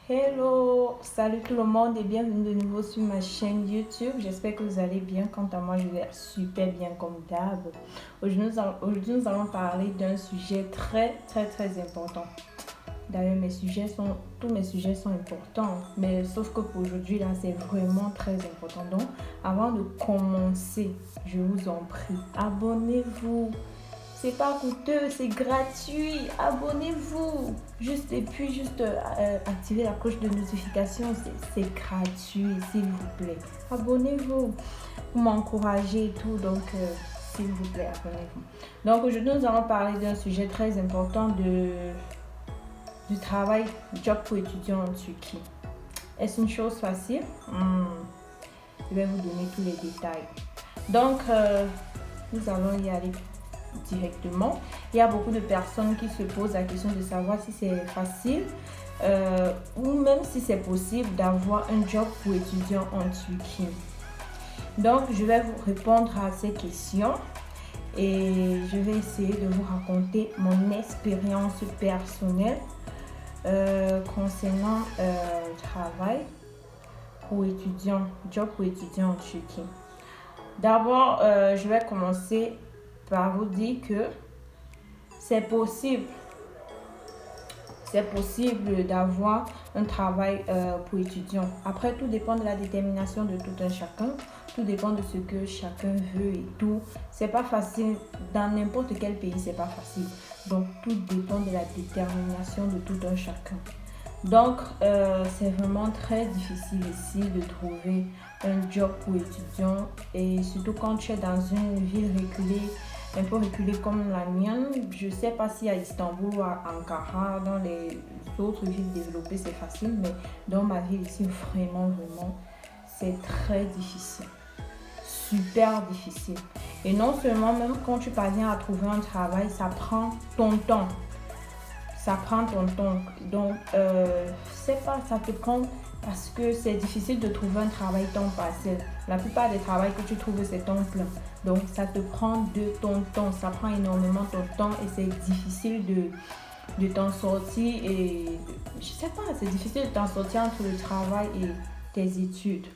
Hello, salut tout le monde et bienvenue de nouveau sur ma chaîne YouTube. J'espère que vous allez bien. Quant à moi, je vais super bien comme d'hab. Aujourd'hui, nous allons parler d'un sujet très important. D'ailleurs, tous mes sujets sont importants, mais sauf que pour aujourd'hui, là, c'est vraiment très important. Donc, avant de commencer, je vous en prie, abonnez-vous. C'est pas coûteux, c'est gratuit. Abonnez-vous. Juste activez la cloche de notification. C'est gratuit, s'il vous plaît. Abonnez-vous. Vous m'encouragez et tout. Donc, s'il vous plaît, abonnez-vous. Donc, aujourd'hui, nous allons parler d'un sujet très important du travail, job pour étudiants en Turquie. Est-ce une chose facile? Je vais vous donner tous les détails. Donc, nous allons y aller directement. Il y a beaucoup de personnes qui se posent la question de savoir si c'est facile ou même si c'est possible d'avoir un job pour étudiants en Turquie. Donc, je vais vous répondre à ces questions et je vais essayer de vous raconter mon expérience personnelle concernant travail pour étudiants, job pour étudiants en Turquie. D'abord, je vais commencer par vous dire que c'est possible d'avoir un travail pour étudiants. Après, tout dépend de la détermination de tout un chacun. Tout dépend de ce que chacun veut et tout. C'est pas facile. Dans n'importe quel pays, c'est pas facile. Donc, tout dépend de la détermination de tout un chacun. Donc, c'est vraiment très difficile ici de trouver un job pour étudiants. Et surtout quand tu es dans une ville reculée, un peu reculée comme la mienne. Je ne sais pas si à Istanbul ou à Ankara, dans les autres villes développées, c'est facile. Mais dans ma ville ici, vraiment, c'est très difficile. Super difficile. Et non seulement, même quand tu parviens à trouver un travail, ça prend ton temps. Donc, c'est pas, ça te prend parce que c'est difficile de trouver un travail temps partiel. La plupart des travails que tu trouves, c'est temps plein. Donc, ça te prend de ton temps. Ça prend énormément ton temps et c'est difficile de t'en sortir. Et je sais pas, c'est difficile de t'en sortir entre le travail et tes études.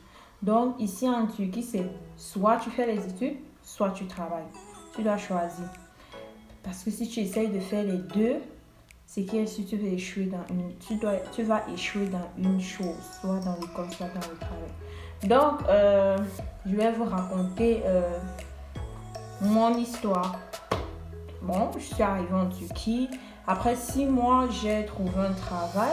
Donc, ici en Turquie, c'est soit tu fais les études, soit tu travailles. Tu dois choisir. Parce que si tu essayes de faire les deux, c'est que si tu vas échouer dans tu vas échouer dans une chose, soit dans l'école, soit dans le travail. Donc, je vais vous raconter mon histoire. Bon, je suis arrivée en Turquie. Après 6 mois, j'ai trouvé un travail.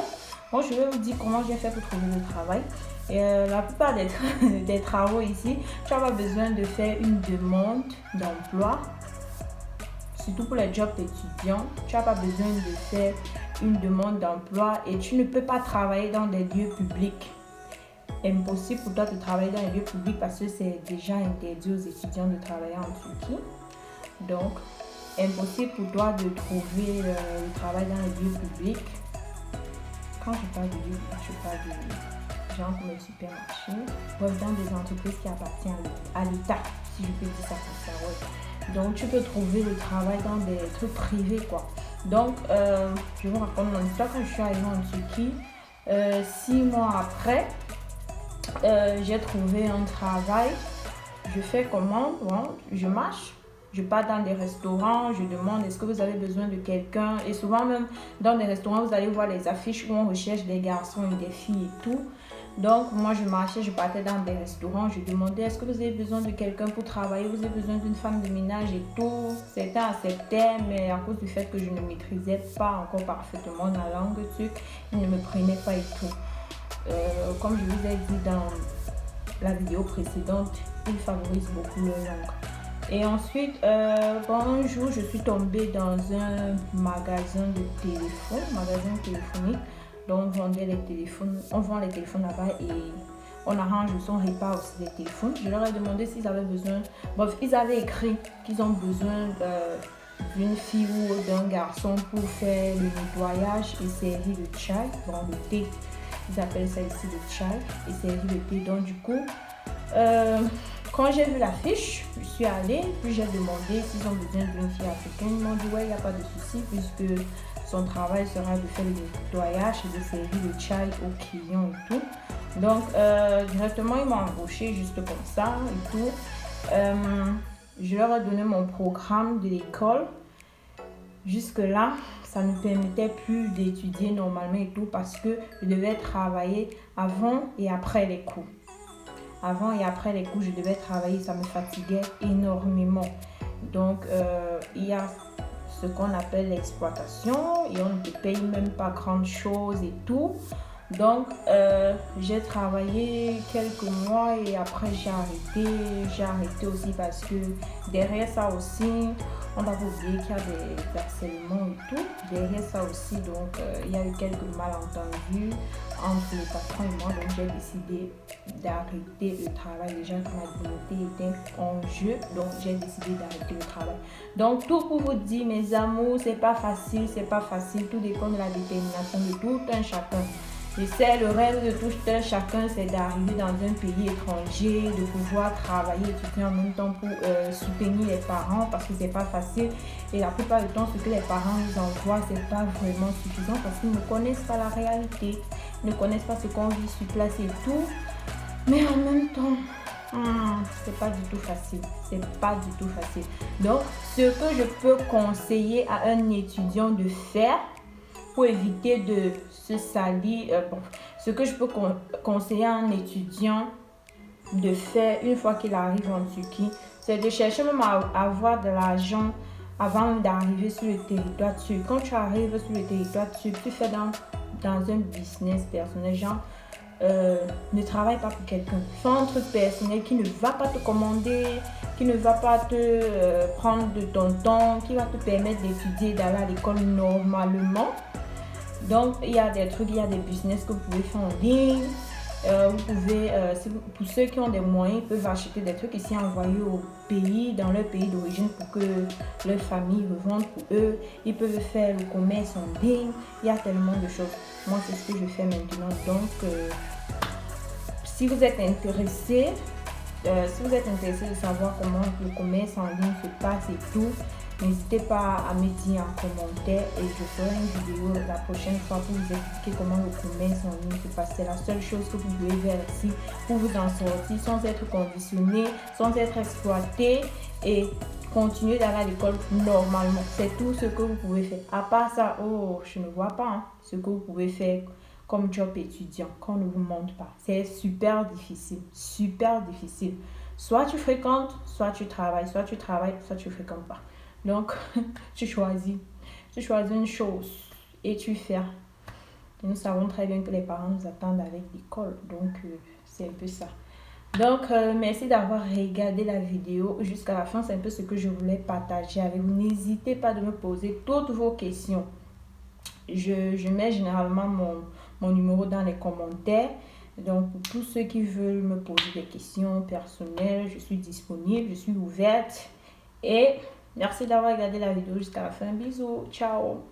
Bon, je vais vous dire comment j'ai fait pour trouver le travail. Et la plupart des travaux ici, tu n'as pas besoin de faire une demande d'emploi. Surtout pour les jobs étudiants, tu n'as pas besoin de faire une demande d'emploi et tu ne peux pas travailler dans des lieux publics. Impossible pour toi de travailler dans les lieux publics parce que c'est déjà interdit aux étudiants de travailler en Turquie. Donc, impossible pour toi de trouver le travail dans les lieux publics. Quand je parle de lieux, je parle de gens comme les supermarchés, bref, dans des entreprises qui appartiennent à l'État, si je peux dire ça comme ça, ouais. Donc, tu peux trouver le travail dans des trucs privés, quoi. Donc, je vous raconte mon histoire. Quand je suis arrivée en Turquie, 6 mois après, j'ai trouvé un travail. Je fais comment? Bon, je marche. Je pars dans des restaurants, je demande est-ce que vous avez besoin de quelqu'un. Et souvent même dans des restaurants, vous allez voir les affiches où on recherche des garçons et des filles et tout. Donc moi je marchais, je partais dans des restaurants, je demandais est-ce que vous avez besoin de quelqu'un pour travailler, vous avez besoin d'une femme de ménage et tout. Certains acceptaient, mais à cause du fait que je ne maîtrisais pas encore parfaitement la langue turque, ils ne me prenaient pas et tout. Comme je vous ai dit dans la vidéo précédente, ils favorisent beaucoup leur langue. Et ensuite, un jour, je suis tombée dans un magasin téléphonique. Donc, on vend les téléphones là-bas et on arrange son repas aussi des téléphones. Je leur ai demandé s'ils avaient besoin. Bref, ils avaient écrit qu'ils ont besoin d'une fille ou d'un garçon pour faire le nettoyage et servir le chai, bon, le thé. Ils appellent ça ici le chai et servir le thé. Donc, du coup, quand j'ai vu l'affiche, je suis allée, puis j'ai demandé s'ils ont besoin d'une fille africaine. Ils m'ont dit ouais, il n'y a pas de souci puisque son travail sera de faire le nettoyage et de servir le chai aux clients et tout. Donc directement ils m'ont embauché juste comme ça et tout. Je leur ai donné mon programme de l'école. Jusque là, ça ne permettait plus d'étudier normalement et tout parce que je devais travailler avant et après les cours. Avant et après les cours, je devais travailler, ça me fatiguait énormément. Donc, il y a ce qu'on appelle l'exploitation et on ne te paye même pas grand chose et tout. Donc, j'ai travaillé quelques mois et après j'ai arrêté. J'ai arrêté aussi parce que derrière ça aussi, on va pas oublier qu'il y a des harcèlements et tout. Derrière ça aussi, donc, il y a eu quelques malentendus entre le patron et moi. Donc, j'ai décidé d'arrêter le travail. Déjà que ma dignité était en jeu. Donc, j'ai décidé d'arrêter le travail. Donc, tout pour vous dire, mes amours, c'est pas facile, c'est pas facile. Tout dépend de la détermination de tout un chacun. Je sais, le rêve de tout un chacun, c'est d'arriver dans un pays étranger, de pouvoir travailler, étudier en même temps pour soutenir les parents parce que c'est pas facile. Et la plupart du temps, ce que les parents nous envoient, c'est pas vraiment suffisant parce qu'ils ne connaissent pas la réalité, ils ne connaissent pas ce qu'on vit sur place et tout. Mais en même temps, c'est pas du tout facile. C'est pas du tout facile. Donc, ce que je peux conseiller à un étudiant de faire pour éviter de se salir, ce que je peux conseiller à un étudiant de faire une fois qu'il arrive en Turquie, c'est de chercher même à avoir de l'argent avant d'arriver sur le territoire turc. Quand tu arrives sur le territoire turc, tu fais dans un business personnel, genre ne travaille pas pour quelqu'un. Fais un truc personnel qui ne va pas te commander, qui ne va pas te prendre de ton temps, qui va te permettre d'étudier, d'aller à l'école normalement. Donc, il y a des trucs, il y a des business que vous pouvez faire en ligne. Vous pouvez, pour ceux qui ont des moyens, ils peuvent acheter des trucs ici, envoyer au pays, dans leur pays d'origine pour que leur famille revende pour eux. Ils peuvent faire le commerce en ligne. Il y a tellement de choses. Moi, c'est ce que je fais maintenant. Donc, si vous êtes intéressé, de savoir comment le commerce en ligne se passe et tout, n'hésitez pas à me dire en commentaire et je ferai une vidéo la prochaine fois pour vous expliquer comment le commerce en ligne se passe. C'est la seule chose que vous pouvez faire ici pour vous en sortir sans être conditionné, sans être exploité et continuer d'aller à l'école normalement. C'est tout ce que vous pouvez faire. À part ça, je ne vois pas ce que vous pouvez faire comme job étudiant qu'on ne vous montre pas. C'est super difficile, super difficile. Soit tu fréquentes, soit tu travailles, soit tu fréquentes pas. Donc, tu choisis une chose et tu fais. Et nous savons très bien que les parents nous attendent avec l'école. Donc, c'est un peu ça. Donc, merci d'avoir regardé la vidéo jusqu'à la fin. C'est un peu ce que je voulais partager avec vous. N'hésitez pas de me poser toutes vos questions. Je mets généralement mon numéro dans les commentaires. Donc, pour tous ceux qui veulent me poser des questions personnelles, je suis disponible, je suis ouverte. Et merci d'avoir regardé la vidéo jusqu'à la fin. Bisous, ciao.